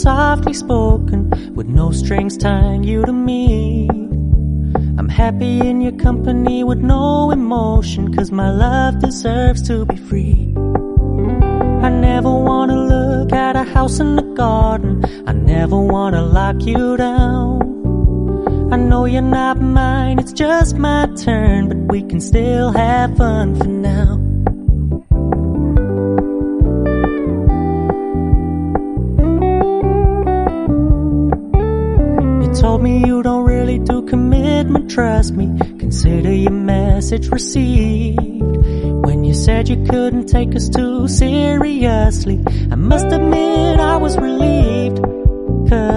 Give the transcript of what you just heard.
softly spoken, with no strings tying you to me. I'm happy in your company with no emotion, 'cause my love deserves to be free. I never wanna look at a house in the garden, I never wanna lock you down. I know you're not mine, it's just my turn, but we can still have fun for now. You told me you don't really do commitment, trust me, consider your message received. When you said you couldn't take us too seriously, I must admit I was relieved, 'cause